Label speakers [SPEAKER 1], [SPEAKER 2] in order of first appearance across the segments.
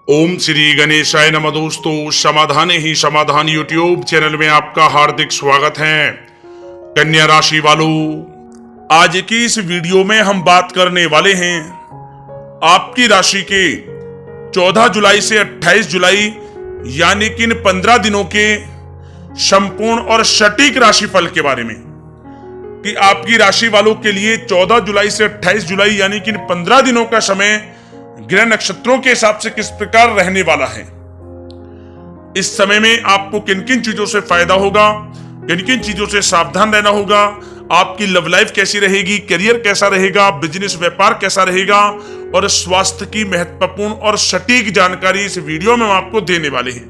[SPEAKER 1] ओम श्री गणेशाय नमः। दोस्तों, समाधान ही समाधान यूट्यूब चैनल में आपका हार्दिक स्वागत है। कन्या राशि वालों, आज की इस वीडियो में हम बात करने वाले हैं आपकी राशि के 14 जुलाई से 28 जुलाई यानी कि इन 15 दिनों के संपूर्ण और सटीक राशिफल के बारे में कि आपकी राशि वालों के लिए 14 जुलाई से 28 जुलाई यानी कि इन 15 दिनों का समय ग्रह नक्षत्रों के हिसाब से किस प्रकार रहने वाला है। इस समय में आपको किन किन चीजों से फायदा होगा, किन किन चीजों से सावधान रहना होगा, आपकी लव लाइफ कैसी रहेगी, करियर कैसा रहेगा, बिजनेस व्यापार कैसा रहेगा और स्वास्थ्य की महत्वपूर्ण और सटीक जानकारी इस वीडियो में हम आपको देने वाले हैं।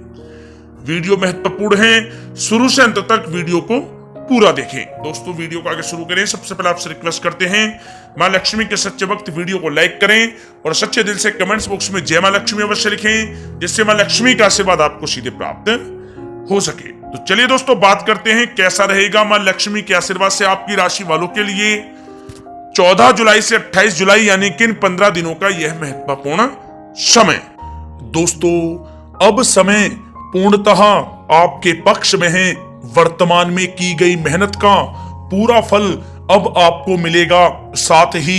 [SPEAKER 1] वीडियो महत्वपूर्ण है, शुरू से अंत तक वीडियो को पूरा देखें। दोस्तों, वीडियो को आगे शुरू करें सबसे पहले आपसे रिक्वेस्ट करते हैं, मां लक्ष्मी के सच्चे भक्त वीडियो को लाइक करें और सच्चे दिल से कमेंट्स बॉक्स में जय मां लक्ष्मी अवश्य लिखें, जिससे मां लक्ष्मी का आशीर्वाद आपको सीधे प्राप्त हो सके। तो चलिए दोस्तों, बात करते हैं कैसा रहेगा मां लक्ष्मी के आशीर्वाद से आपकी राशि वालों के लिए 14 जुलाई से 28 जुलाई यानी कि 15 दिनों का यह महत्वपूर्ण समय। दोस्तों, अब समय पूर्णतः आपके पक्ष में है। वर्तमान में की गई मेहनत का पूरा फल अब आपको मिलेगा। साथ ही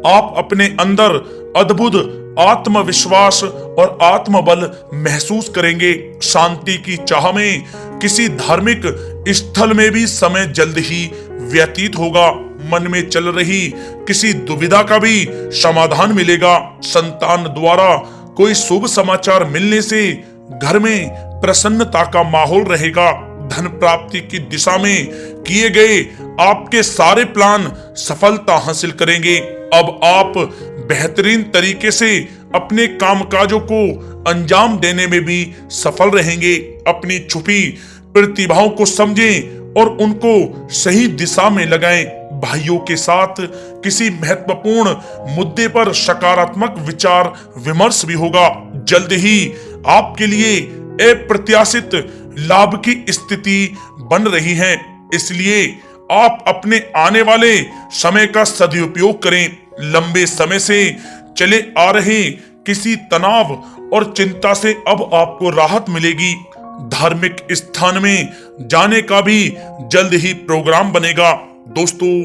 [SPEAKER 1] आप अपने अंदर अद्भुत आत्मविश्वास और आत्मबल महसूस करेंगे। शांति की चाह में किसी धार्मिक स्थल में भी समय जल्द ही व्यतीत होगा। मन में चल रही किसी दुविधा का भी समाधान मिलेगा। संतान द्वारा कोई शुभ समाचार मिलने से घर में प्रसन्नता का माहौल रहेगा। धन प्राप्ति की दिशा में किए गए आपके सारे प्लान सफलता हासिल करेंगे। अब आप बेहतरीन तरीके से अपने कामकाजों को अंजाम देने में भी सफल रहेंगे। अपनी छुपी प्रतिभाओं को समझें और उनको सही दिशा में लगाएं। भाइयों के साथ किसी महत्वपूर्ण मुद्दे पर सकारात्मक विचार विमर्श भी होगा। जल्द ही आपके लिए अप्रत्याशित लाभ की स्थिति बन रही है, इसलिए आप अपने आने वाले समय का सदुपयोग करें। लंबे समय से चले आ रहे किसी तनाव और चिंता से अब आपको राहत मिलेगी। धार्मिक स्थान में जाने का भी जल्द ही प्रोग्राम बनेगा। दोस्तों,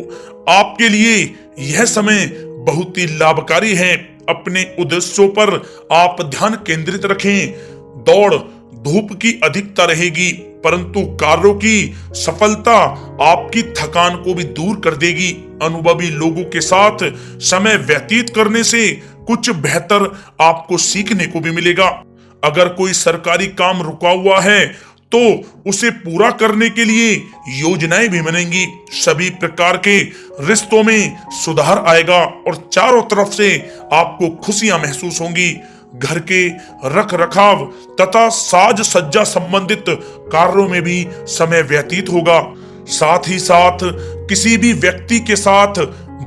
[SPEAKER 1] आपके लिए यह समय बहुत ही लाभकारी है। अपने उद्देश्यों पर आप ध्यान केंद्रित रखें। दौड़ धूप की अधिकता रहेगी, परंतु कार्यों की सफलता आपकी थकान को भी दूर कर देगी। अनुभवी लोगों के साथ समय व्यतीत करने से कुछ बेहतर आपको सीखने को भी मिलेगा। अगर कोई सरकारी काम रुका हुआ है तो उसे पूरा करने के लिए योजनाएं भी बनेंगी। सभी प्रकार के रिश्तों में सुधार आएगा और चारों तरफ से आपको खुशियां महसूस होंगी। घर के रख रखाव तथा साज सज्जा संबंधित कार्यों में भी समय व्यतीत होगा। साथ ही साथ किसी भी व्यक्ति के साथ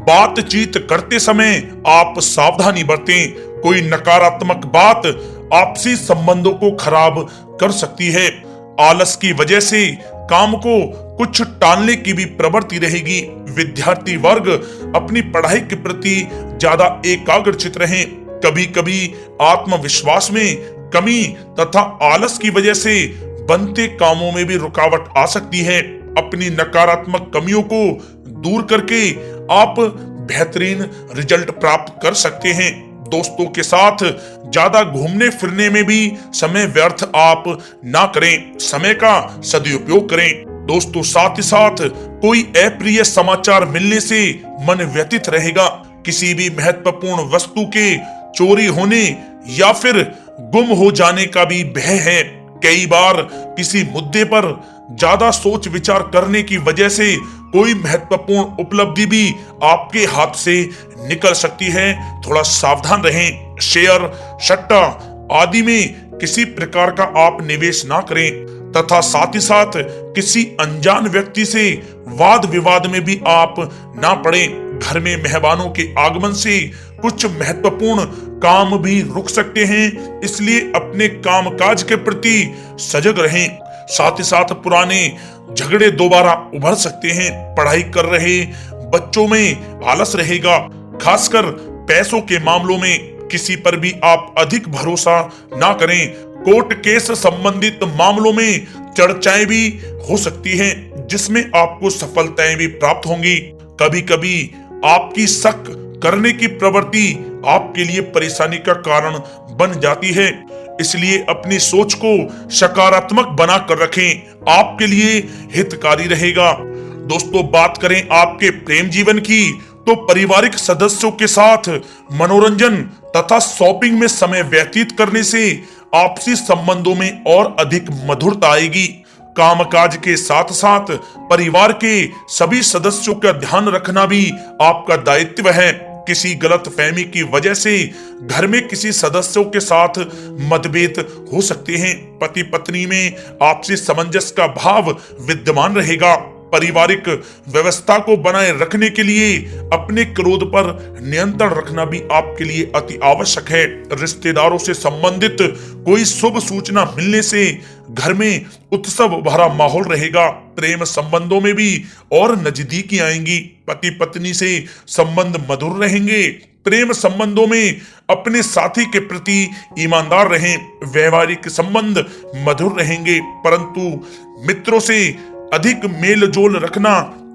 [SPEAKER 1] बातचीत करते समय आप सावधानी बरतें। कोई नकारात्मक बात आपसी संबंधों को खराब कर सकती है। आलस की वजह से काम को कुछ टालने की भी प्रवृत्ति रहेगी। विद्यार्थी वर्ग अपनी पढ़ाई के प्रति ज्यादा एकाग्रचित रहें। कभी कभी आत्मविश्वास में कमी तथा आलस की वजह से बनते कामों में भी रुकावट आ सकती है। अपनी नकारात्मक कमियों को दूर करके आप बेहतरीन रिजल्ट प्राप्त कर सकते हैं। दोस्तों के साथ ज्यादा घूमने फिरने में भी समय व्यर्थ आप ना करें, समय का सदुपयोग करें। दोस्तों, साथ ही साथ कोई अप्रिय समाचार मिलने से मन व्यथित रहेगा। किसी भी महत्वपूर्ण वस्तु के चोरी होने या फिर गुम हो जाने का भी भय है। कई बार किसी मुद्दे पर ज्यादा सोच विचार करने की वजह से कोई महत्वपूर्ण उपलब्धि भी आपके हाथ से निकल सकती है। थोड़ा सावधान रहें। शेयर, सट्टा आदि में किसी प्रकार का आप निवेश ना करें तथा साथ ही साथ किसी अनजान व्यक्ति से वाद विवाद में भी आप ना पड़ें। घर में मेहमानों के आगमन से कुछ महत्वपूर्ण काम भी रुक सकते हैं, इसलिए अपने कामकाज के प्रति सजग रहें। साथ ही साथ पुराने झगड़े दोबारा उभर सकते हैं। पढ़ाई कर रहे बच्चों में आलस रहेगा, खासकर पैसों के मामलों में। किसी पर भी आप अधिक भरोसा ना करें। कोर्ट केस संबंधित मामलों में चर्चाएं भी हो सकती हैं, जिसमें आपको सफलताएं भी प्राप्त होंगी। कभी कभी आपकी शक करने की प्रवृत्ति आपके लिए परेशानी का कारण बन जाती है, इसलिए अपनी सोच को सकारात्मक बनाकर रखें, आपके लिए हितकारी रहेगा। दोस्तों, बात करें आपके प्रेम जीवन की, तो पारिवारिक सदस्यों के साथ मनोरंजन तथा शॉपिंग में समय व्यतीत करने से आपसी संबंधों में और अधिक मधुरता आएगी। कामकाज के साथ साथ परिवार के सभी सदस्यों का ध्यान रखना भी आपका दायित्व है। किसी गलतफहमी की वजह से घर में किसी सदस्यों के साथ मतभेद हो सकते हैं। पति पत्नी में आपसी सामंजस्य का भाव विद्यमान रहेगा। पारिवारिक व्यवस्था को बनाए रखने के लिए अपने क्रोध पर नियंत्रण रखना भी आपके लिए अति आवश्यक है। रिश्तेदारों से संबंधित कोई शुभ सूचना मिलने से घर में उत्सव भरा माहौल रहेगा। प्रेम संबंधों में भी और नजदीकी आएंगी। पति पत्नी से संबंध मधुर रहेंगे। प्रेम संबंधों में अपने साथी के प्रति ईमानदार रहें। वैवाहिक संबंध मधुर रहेंगे, परंतु मित्रों से अधिक मेल जोल रखना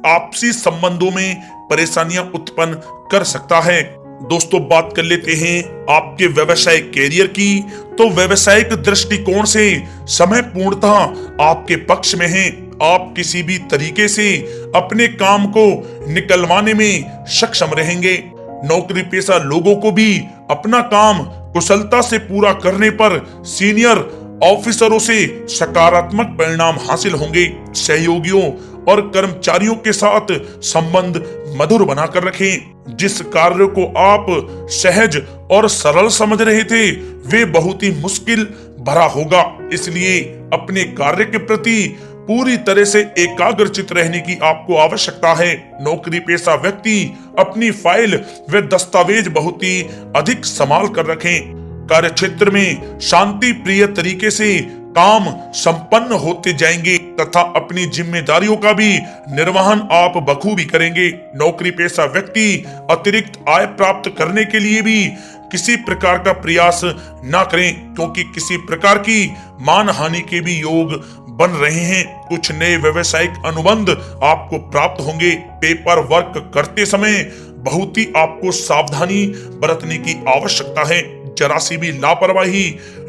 [SPEAKER 1] आपसी संबंधों में परेशानियां उत्पन्न कर सकता है। दोस्तों, बात कर लेते हैं आपके व्यवसायिक कैरियर की। तो व्यवसायिक दृष्टिकोण से समय पूर्णतः आपके पक्ष में है। आप किसी भी तरीके से अपने काम को निकलवाने में सक्षम रहेंगे। नौकरी पेशा लोगों को भी अपना काम कुशलता से पूरा करने पर सीनियर ऑफिसरों से सकारात्मक परिणाम हासिल होंगे। सहयोगियों और कर्मचारियों के साथ संबंध मधुर बनाकर रखें। जिस कार्य को आप सहज और सरल समझ रहे थे, वे बहुत ही मुश्किल भरा होगा। इसलिए अपने कार्य के प्रति पूरी तरह से एकाग्रचित रहने की आपको आवश्यकता है। नौकरी पेशा व्यक्ति अपनी फाइल व दस्तावेज बहुत ही अधिक संभाल कर रखें। कार्य क्षेत्र में शांति प्रिय तरीके से काम संपन्न होते जाएंगे तथा अपनी जिम्मेदारियों का भी निर्वहन आप बखूबी करेंगे। नौकरी पेशा व्यक्ति अतिरिक्त आय प्राप्त करने के लिए भी किसी प्रकार का प्रयास ना करें, क्योंकि किसी प्रकार की मान हानि के भी योग बन रहे हैं। कुछ नए व्यवसायिक अनुबंध आपको प्राप्त होंगे। पेपर वर्क करते समय बहुत ही आपको सावधानी बरतने की आवश्यकता है। जरा सी भी लापरवाही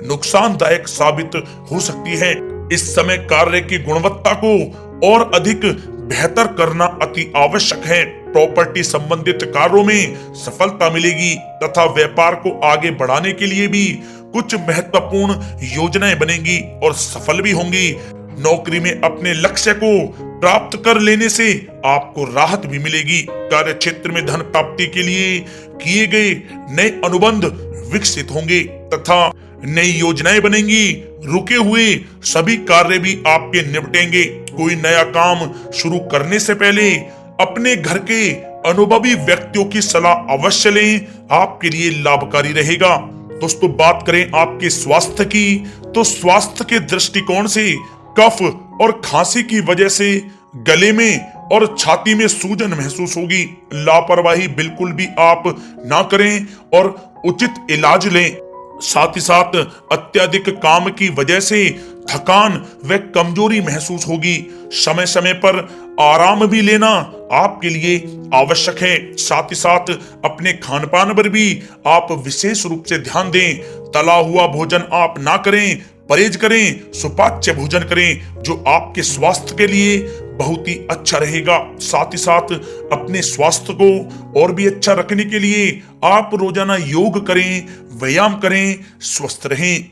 [SPEAKER 1] नुकसानदायक साबित हो सकती है। इस समय कार्य की गुणवत्ता को और अधिक बेहतर करना अति आवश्यक है। प्रॉपर्टी संबंधित कार्यों में सफलता मिलेगी तथा व्यापार को आगे बढ़ाने के लिए भी कुछ महत्वपूर्ण योजनाएं बनेंगी और सफल भी होंगी। नौकरी में अपने लक्ष्य को प्राप्त कर लेने से आपको राहत भी मिलेगी। कार्य क्षेत्र में धन प्राप्ति के लिए किए गए नए अनुबंध विकसित होंगे तथा नई योजनाएं बनेंगी। रुके हुए सभी कार्य भी आपके निपटेंगे। कोई नया काम शुरू करने से पहले अपने घर के अनुभवी व्यक्तियों की सलाह अवश्य लें, आपके लिए लाभकारी रहेगा। दोस्तों, बात करें आपके स्वास्थ्य की, तो स्वास्थ्य के दृष्टिकोण से कफ और खांसी की वजह से गले में और छाती में सूजन महसूस होगी। लापरवाही बिल्कुल भी आप ना करें और उचित इलाज लें। साथ ही साथ अत्यधिक काम की वजह से थकान व कमजोरी महसूस होगी। समय समय पर आराम भी लेना आपके लिए आवश्यक है। साथ ही साथ अपने खान पान पर भी आप विशेष रूप से ध्यान दें। तला हुआ भोजन आप ना करें, परहेज करें, सुपाच्य भोजन करें, जो आपके स्वास्थ्य के लिए बहुत ही अच्छा रहेगा। साथ ही साथ अपने स्वास्थ्य को और भी अच्छा रखने के लिए आप रोजाना योग करें, व्यायाम करें, स्वस्थ रहें।